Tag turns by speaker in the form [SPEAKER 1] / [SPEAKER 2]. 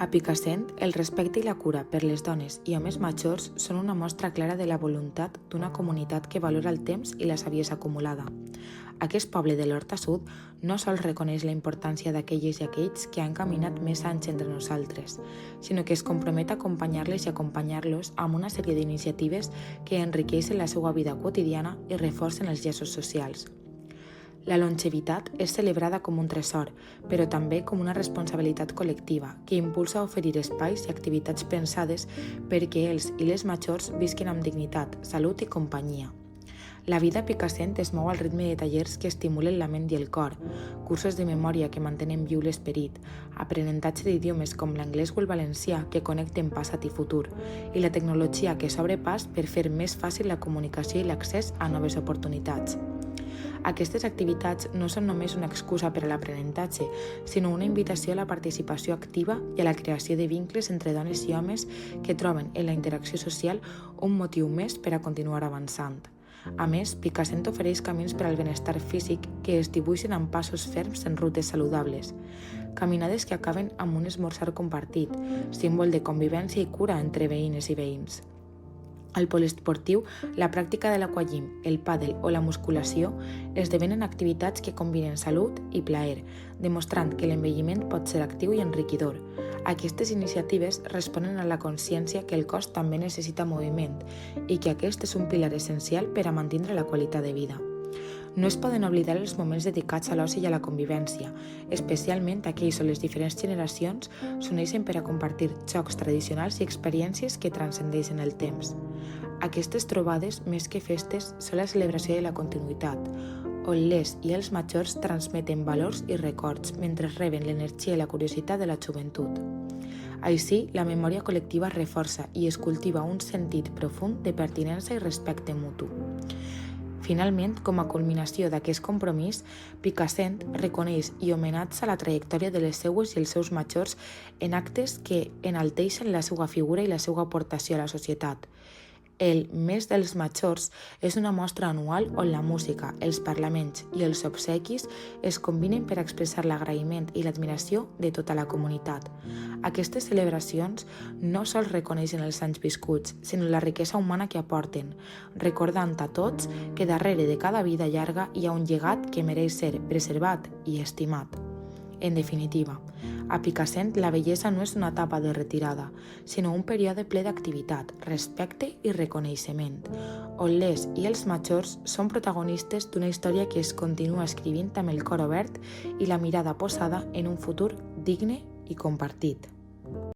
[SPEAKER 1] A Picassent, el respecte i la cura per les dones i homes majors són una mostra clara de la voluntat d'una comunitat que valora el temps i la saviesa acumulada. Aquest poble de l'Horta Sud no sols reconeix la importància d'aquelles i aquells que han caminat més anys entre nosaltres, sinó que es compromet a acompanyar-les i acompanyar-los amb una sèrie d'iniciatives que enriqueixen la seva vida quotidiana i reforcen els llaços socials. La longevitat és celebrada com un tresor, però també com una responsabilitat col·lectiva que impulsa a oferir espais i activitats pensades perquè els i les majors visquin amb dignitat, salut i companyia. La vida a Picassent es mou al ritme de tallers que estimulen la ment i el cor, cursos de memòria que mantenen viu l'esperit, aprenentatge d'idiomes com l'anglès o el valencià que connecten passat i futur, i la tecnologia que s'obre pas per fer més fàcil la comunicació i l'accés a noves oportunitats. Aquestes activitats no són només una excusa per a l'aprenentatge, sinó una invitació a la participació activa i a la creació de vincles entre dones i homes que troben en la interacció social un motiu més per a continuar avançant. A més, Picassent ofereix camins per al benestar físic que es dibuixen amb passos ferms en rutes saludables. Caminades que acaben amb un esmorzar compartit, símbol de convivència i cura entre veïnes i veïns. Al poliesportiu, la pràctica de l'aquagym, el pàdel o la musculació esdevenen activitats que combinen salut i plaer, demostrant que l'envelliment pot ser actiu i enriquidor. Aquestes iniciatives responen a la consciència que el cos també necessita moviment i que aquest és un pilar essencial per a mantenir la qualitat de vida. No es poden oblidar els moments dedicats a l'oci i a la convivència, especialment aquells on les diferents generacions s'uneixen per a compartir jocs tradicionals i experiències que transcendeixen el temps. Aquestes trobades, més que festes, són la celebració de la continuïtat, on les i els majors transmeten valors i records mentre reben l'energia i la curiositat de la joventut. Així, la memòria col·lectiva es reforça i es cultiva un sentit profund de pertinença i respecte mutu. Finalment, com a culminació d'aquest compromís, Picassent reconeix i homenatja la trajectòria de les seues i els seus majors en actes que enalteixen la seva figura i la seva aportació a la societat. El Mes dels Majors és una mostra anual on la música, els parlaments i els obsequis es combinen per expressar l'agraïment i l'admiració de tota la comunitat. Aquestes celebracions no sols reconeixen els anys viscuts, sinó la riquesa humana que aporten, recordant a tots que darrere de cada vida llarga hi ha un llegat que mereix ser preservat i estimat. En definitiva, a Picassent la bellesa no és una etapa de retirada, sinó un període ple d'activitat, respecte i reconeixement, on les i els majors són protagonistes d'una història que es continua escrivint amb el cor obert i la mirada posada en un futur digne i compartit.